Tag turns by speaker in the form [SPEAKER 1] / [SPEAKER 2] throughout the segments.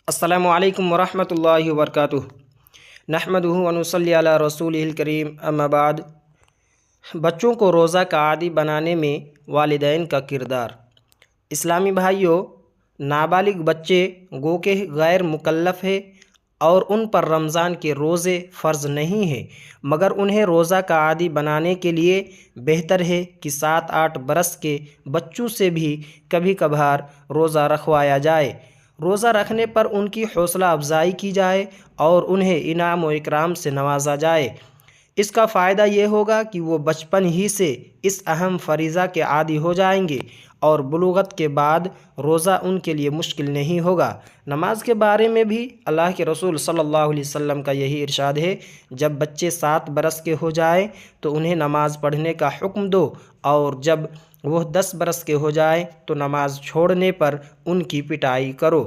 [SPEAKER 1] السلام علیکم ورحمۃ اللہ وبرکاتہ۔ نحمدہ و نصلی علی رسولہ الکریم، اما بعد۔ بچوں کو روزہ کا عادی بنانے میں والدین کا کردار۔ اسلامی بھائیوں، نابالغ بچے گو کہ غیر مکلف ہیں اور ان پر رمضان کے روزے فرض نہیں ہیں، مگر انہیں روزہ کا عادی بنانے کے لیے بہتر ہے کہ 7-8 برس کے بچوں سے بھی کبھی کبھار روزہ رکھوایا جائے۔ روزہ رکھنے پر ان کی حوصلہ افزائی کی جائے اور انہیں انعام و اکرام سے نوازا جائے۔ اس کا فائدہ یہ ہوگا کہ وہ بچپن ہی سے اس اہم فریضہ کے عادی ہو جائیں گے اور بلوغت کے بعد روزہ ان کے لیے مشکل نہیں ہوگا۔ نماز کے بارے میں بھی اللہ کے رسول صلی اللہ علیہ وسلم کا یہی ارشاد ہے، جب بچے 7 برس کے ہو جائیں تو انہیں نماز پڑھنے کا حکم دو، اور جب وہ 10 برس کے ہو جائیں تو نماز چھوڑنے پر ان کی پٹائی کرو۔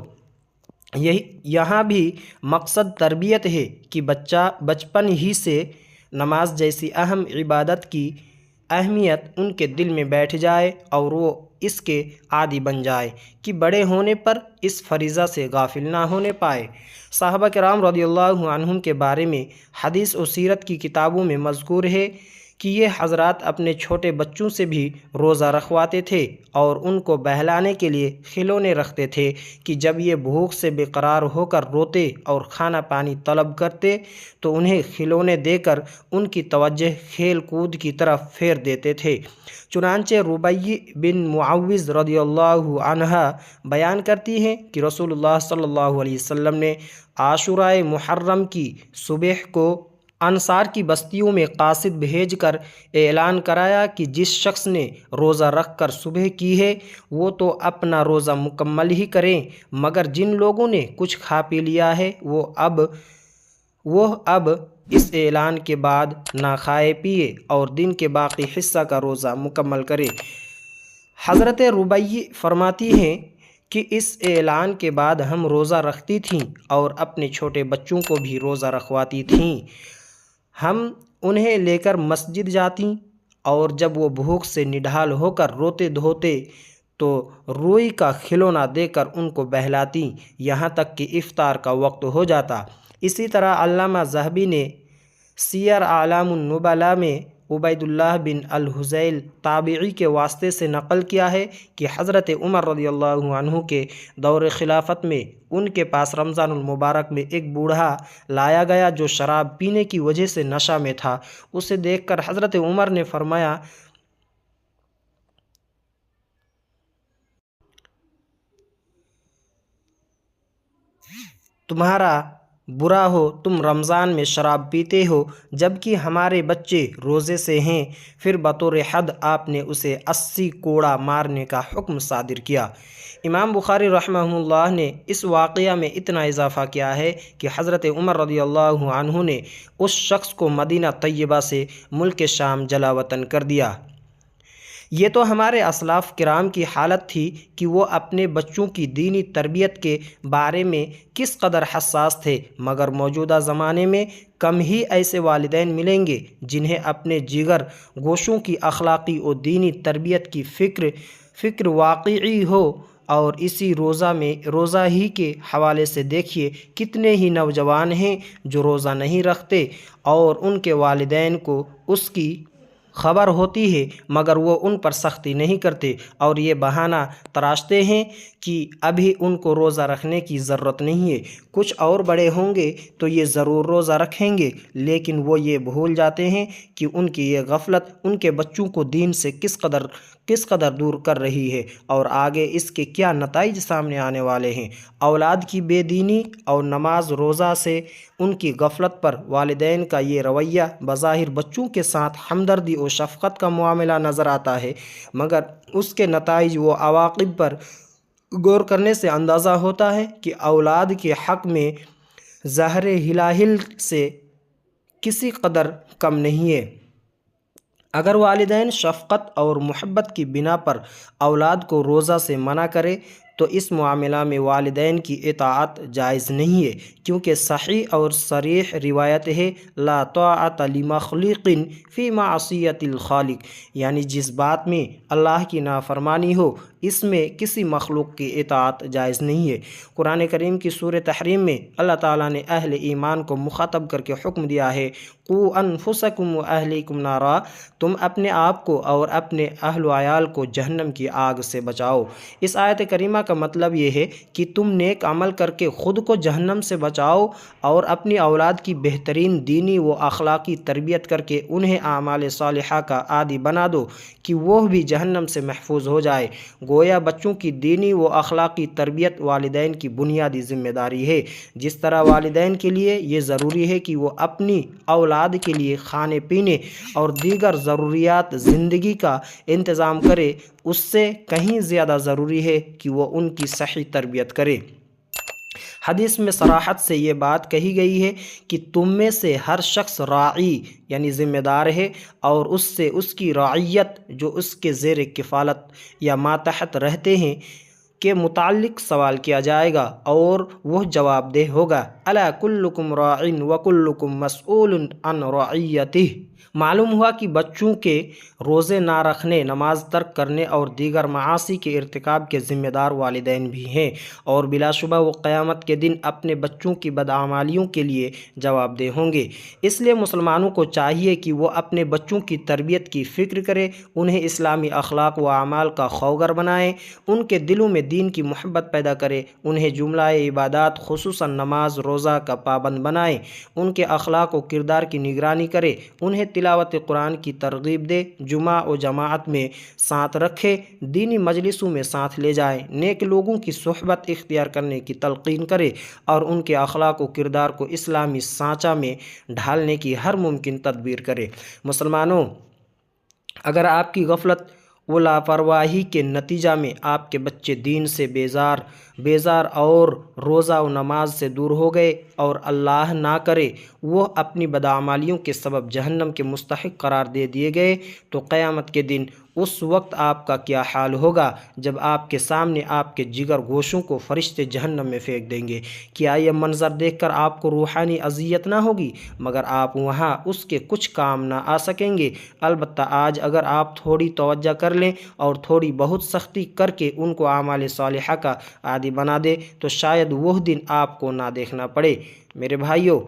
[SPEAKER 1] یہاں بھی مقصد تربیت ہے کہ بچہ بچپن ہی سے نماز جیسی اہم عبادت کی اہمیت ان کے دل میں بیٹھ جائے اور وہ اس کے عادی بن جائے کہ بڑے ہونے پر اس فریضہ سے غافل نہ ہونے پائے۔ صحابہ کرام رضی اللہ عنہم کے بارے میں حدیث و سیرت کی کتابوں میں مذکور ہے کہ یہ حضرات اپنے چھوٹے بچوں سے بھی روزہ رکھواتے تھے اور ان کو بہلانے کے لیے کھلونے رکھتے تھے کہ جب یہ بھوک سے بے قرار ہو کر روتے اور کھانا پانی طلب کرتے تو انہیں کھلونے دے کر ان کی توجہ کھیل کود کی طرف پھیر دیتے تھے۔ چنانچہ ربیع بن معوذ رضی اللہ عنہا بیان کرتی ہیں کہ رسول اللہ صلی اللہ علیہ وسلم نے عاشوراء محرم کی صبح کو انصار کی بستیوں میں قاصد بھیج کر اعلان کرایا کہ جس شخص نے روزہ رکھ کر صبح کی ہے وہ تو اپنا روزہ مکمل ہی کریں، مگر جن لوگوں نے کچھ کھا پی لیا ہے وہ اب اس اعلان کے بعد نہ کھائے پیے اور دن کے باقی حصہ کا روزہ مکمل کرے۔ حضرت ربیع فرماتی ہیں کہ اس اعلان کے بعد ہم روزہ رکھتی تھیں اور اپنے چھوٹے بچوں کو بھی روزہ رکھواتی تھیں۔ ہم انہیں لے کر مسجد جاتیں اور جب وہ بھوک سے نڈھال ہو کر روتے دھوتے تو روئی کا کھلونا دے کر ان کو بہلاتیں یہاں تک کہ افطار کا وقت ہو جاتا۔ اسی طرح علامہ ذہبی نے سیر اعلام النبلاء میں عبید اللہ بن الحذیل تابعی کے واسطے سے نقل کیا ہے کہ حضرت عمر رضی اللہ عنہ کے دور خلافت میں ان کے پاس رمضان المبارک میں ایک بوڑھا لایا گیا جو شراب پینے کی وجہ سے نشہ میں تھا۔ اسے دیکھ کر حضرت عمر نے فرمایا، تمہارا برا ہو، تم رمضان میں شراب پیتے ہو جبکہ ہمارے بچے روزے سے ہیں۔ پھر بطور حد آپ نے اسے 80 کوڑا مارنے کا حکم صادر کیا۔ امام بخاری رحمہ اللہ نے اس واقعہ میں اتنا اضافہ کیا ہے کہ حضرت عمر رضی اللہ عنہ نے اس شخص کو مدینہ طیبہ سے ملک شام جلا وطن کر دیا۔ یہ تو ہمارے اسلاف کرام کی حالت تھی کہ وہ اپنے بچوں کی دینی تربیت کے بارے میں کس قدر حساس تھے، مگر موجودہ زمانے میں کم ہی ایسے والدین ملیں گے جنہیں اپنے جگر گوشوں کی اخلاقی و دینی تربیت کی فکر واقعی ہو۔ اور اسی روزہ ہی کے حوالے سے دیکھیے کتنے ہی نوجوان ہیں جو روزہ نہیں رکھتے اور ان کے والدین کو اس کی خبر ہوتی ہے مگر وہ ان پر سختی نہیں کرتے اور یہ بہانہ تراشتے ہیں کہ ابھی ان کو روزہ رکھنے کی ضرورت نہیں ہے، کچھ اور بڑے ہوں گے تو یہ ضرور روزہ رکھیں گے، لیکن وہ یہ بھول جاتے ہیں کہ ان کی یہ غفلت ان کے بچوں کو دین سے کس قدر دور کر رہی ہے اور آگے اس کے کیا نتائج سامنے آنے والے ہیں۔ اولاد کی بے دینی اور نماز روزہ سے ان کی غفلت پر والدین کا یہ رویہ بظاہر بچوں کے ساتھ ہمدردی و شفقت کا معاملہ نظر آتا ہے، مگر اس کے نتائج و عواقب پر غور کرنے سے اندازہ ہوتا ہے کہ اولاد کے حق میں زہر ہلاہل سے کسی قدر کم نہیں ہے۔ اگر والدین شفقت اور محبت کی بنا پر اولاد کو روزہ سے منع کرے تو اس معاملہ میں والدین کی اطاعت جائز نہیں ہے، کیونکہ صحیح اور صریح روایت ہے لا طاعت لمخلوق فی معصیت الخالق، یعنی جس بات میں اللہ کی نافرمانی ہو اس میں کسی مخلوق کی اطاعت جائز نہیں ہے۔ قرآن کریم کی سورہ تحریم میں اللہ تعالیٰ نے اہل ایمان کو مخاطب کر کے حکم دیا ہے قوا انفسکم واہلیکم نارا، تم اپنے آپ کو اور اپنے اہل و عیال کو جہنم کی آگ سے بچاؤ۔ اس آیت کریمہ کا مطلب یہ ہے کہ تم نیک عمل کر کے خود کو جہنم سے بچاؤ اور اپنی اولاد کی بہترین دینی و اخلاقی تربیت کر کے انہیں اعمال صالحہ کا عادی بنا دو کہ وہ بھی جہنم سے محفوظ ہو جائے۔ گویا بچوں کی دینی و اخلاقی تربیت والدین کی بنیادی ذمہ داری ہے۔ جس طرح والدین کے لیے یہ ضروری ہے کہ وہ اپنی اولاد کے لیے کھانے پینے اور دیگر ضروریات زندگی کا انتظام کرے، اس سے کہیں زیادہ ضروری ہے کہ وہ ان کی صحیح تربیت کرے۔ حدیث میں صراحت سے یہ بات کہی گئی ہے کہ تم میں سے ہر شخص راعی یعنی ذمہ دار ہے، اور اس سے اس کی رعیت جو اس کے زیر کفالت یا ماتحت رہتے ہیں کے متعلق سوال کیا جائے گا اور وہ جواب دہ ہوگا۔ الا کلکم راع وکلکم مسئول عن رعیتہ۔ معلوم ہوا کہ بچوں کے روزے نہ رکھنے، نماز ترک کرنے اور دیگر معاصی کے ارتکاب کے ذمہ دار والدین بھی ہیں، اور بلا شبہ وہ قیامت کے دن اپنے بچوں کی بدعمالیوں کے لیے جواب دہ ہوں گے۔ اس لیے مسلمانوں کو چاہیے کہ وہ اپنے بچوں کی تربیت کی فکر کرے، انہیں اسلامی اخلاق و اعمال کا خوگر بنائیں، ان کے دلوں میں دین کی محبت پیدا کرے، انہیں جملہ عبادات خصوصاً نماز روزہ کا پابند بنائیں، ان کے اخلاق و کردار کی نگرانی کرے، انہیں تلاوت قرآن کی ترغیب دے، جمعہ و جماعت میں ساتھ رکھے، دینی مجلسوں میں ساتھ لے جائیں، نیک لوگوں کی صحبت اختیار کرنے کی تلقین کرے اور ان کے اخلاق و کردار کو اسلامی سانچہ میں ڈھالنے کی ہر ممکن تدبیر کرے۔ مسلمانوں، اگر آپ کی غفلت و لاپرواہی کے نتیجہ میں آپ کے بچے دین سے بیزار اور روزہ و نماز سے دور ہو گئے اور اللہ نہ کرے وہ اپنی بدعمالیوں کے سبب جہنم کے مستحق قرار دے دیے گئے، تو قیامت کے دن اس وقت آپ کا کیا حال ہوگا جب آپ کے سامنے آپ کے جگر گوشوں کو فرشتے جہنم میں پھینک دیں گے؟ کیا یہ منظر دیکھ کر آپ کو روحانی اذیت نہ ہوگی؟ مگر آپ وہاں اس کے کچھ کام نہ آ سکیں گے۔ البتہ آج اگر آپ تھوڑی توجہ کر لیں اور تھوڑی بہت سختی کر کے ان کو اعمال صالحہ کا عادی بنا دے تو شاید وہ دن آپ کو نہ دیکھنا پڑے۔ میرے بھائیوں،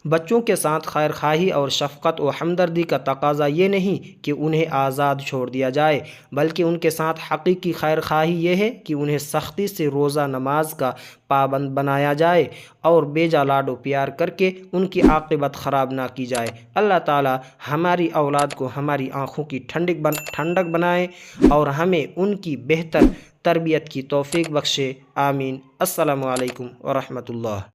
[SPEAKER 1] بچوں کے ساتھ خیر خواہی اور شفقت و ہمدردی کا تقاضا یہ نہیں کہ انہیں آزاد چھوڑ دیا جائے، بلکہ ان کے ساتھ حقیقی خیر خواہی یہ ہے کہ انہیں سختی سے روزہ نماز کا پابند بنایا جائے اور بیجا لاڈ و پیار کر کے ان کی عاقبت خراب نہ کی جائے۔ اللہ تعالی ہماری اولاد کو ہماری آنکھوں کی ٹھنڈک بنائے اور ہمیں ان کی بہتر تربیت کی توفیق بخشے، آمین۔ السلام علیکم ورحمۃ اللہ۔